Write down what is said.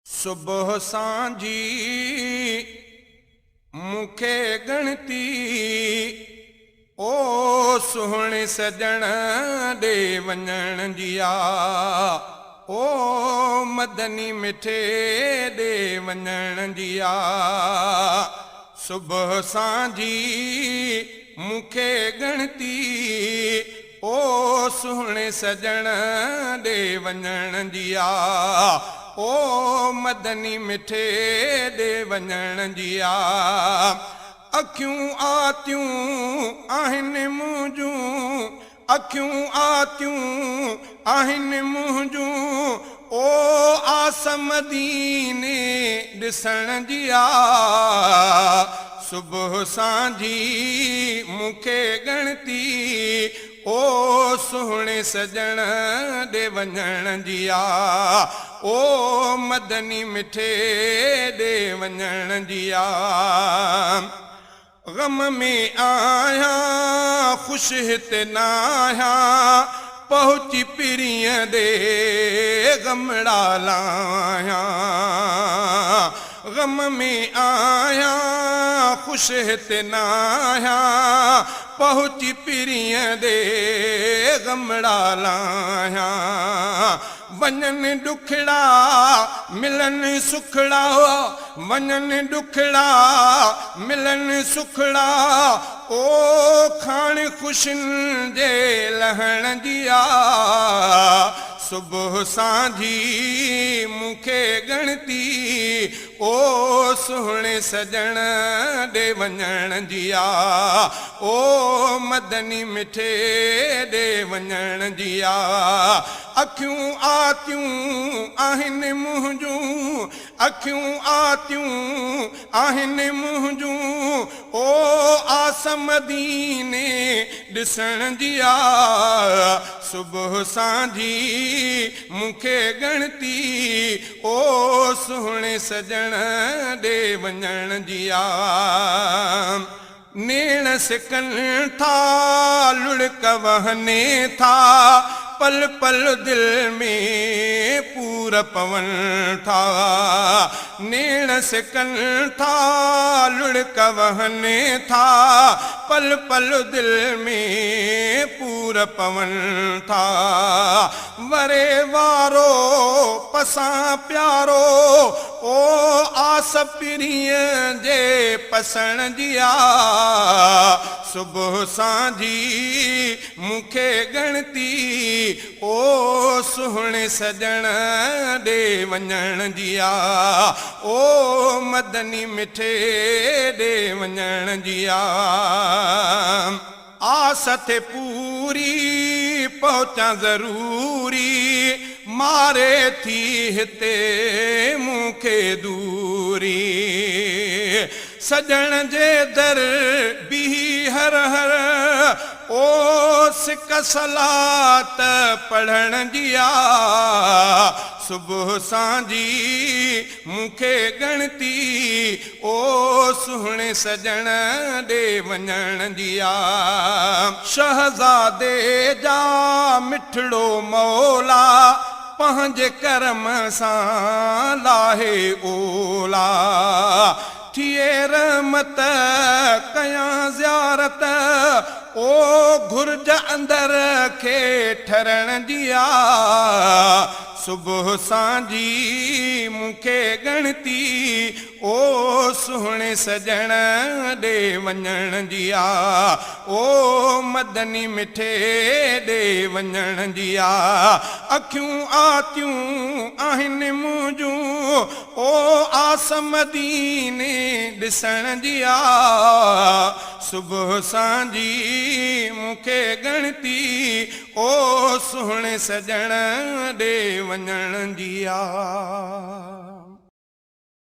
सुबह सांझी मुखे गणती ओ सुहणे सजण दे वञण जिया ओ मदनी मिठे दे वञण जिया सुबह सांझी मुखे गणती ओ सुहणे सजण दे वञण जिया ओ मदनी मिठे दे वञण जिया अखियूं आतियूं आहिनि मुंहिंजूं अखियूं आतियूं आहिनि मुंहिंजूं ओ आस मदीने ॾिसण जिया सुबह सांझी मुखे गणती ओ सुहणे सजण दे वञण जिया ओ मदनी मिठे दे वञण जिया गम में आया खुश हिते न आया पहुची पिरीअ दे गमड़ा लाया गम में आया खुश हिते न आया पहुची पिरीअ दे गमड़ा लाया वञनि ॾुखड़ा मिलनि सुखड़ा वञनि ॾुखड़ा मिलनि सुखड़ा ओ खाण ख़ुशियुनि जे लहण जिया सुबह सांझी मुखे गणती ओ सुहणे सजण दे वञण जिया ओ मदनी मिठे दे वञण जिया अखियूं आतियूं आहिनि मुंहिंजूं अखियूं आतियूं आहिनि मुंहिंजूं ओ आस मदीने ॾिसण जिया सुबह सांझी मुखे गणती ओ सुहणे सजण दे वञण जिया नेण सिकनि था लुढ़क वहने था पल पल दिल में पूर पवन था नेण सिकनि था लुढ़क वहने था पल पल दिल में पूर पवन था वरे वारो पसां प्यारो ओ आस पिरीअ जे पसण जिया सुबह सांझी मुखे गणती ओ सुहणे सजण दे वञण जिया ओ मदनी मिठे दे वञण जिया आस थे पूरी पहुचां ज़रूरी मारे थी हिते मुखे दूरी सजण जे दर बीही हर हर ओ सिक सलात पढ़ण जिया सुबह सांझी मुखे गणती ओ सुहणे सजण दे वञण जिया शहज़ादे जा मिठड़ो मौला पंहिंजे करम सां लाहे ओला थिए रहमत कयां ज़ियारत ओ घुर्ज अंदर खे ठरण जिया सुबह सांझी मुखे गणती ओ सुहणे सजण दे वञण जिया ओ मदनी मिठे दे वञण जिया अखियूं आतियूं आहिनि मुंहिंजूं ओ आस मदीने ॾिसण जिया सुबह सांझी मुखे गणती ओ सुहणे सजण दे वञण जिया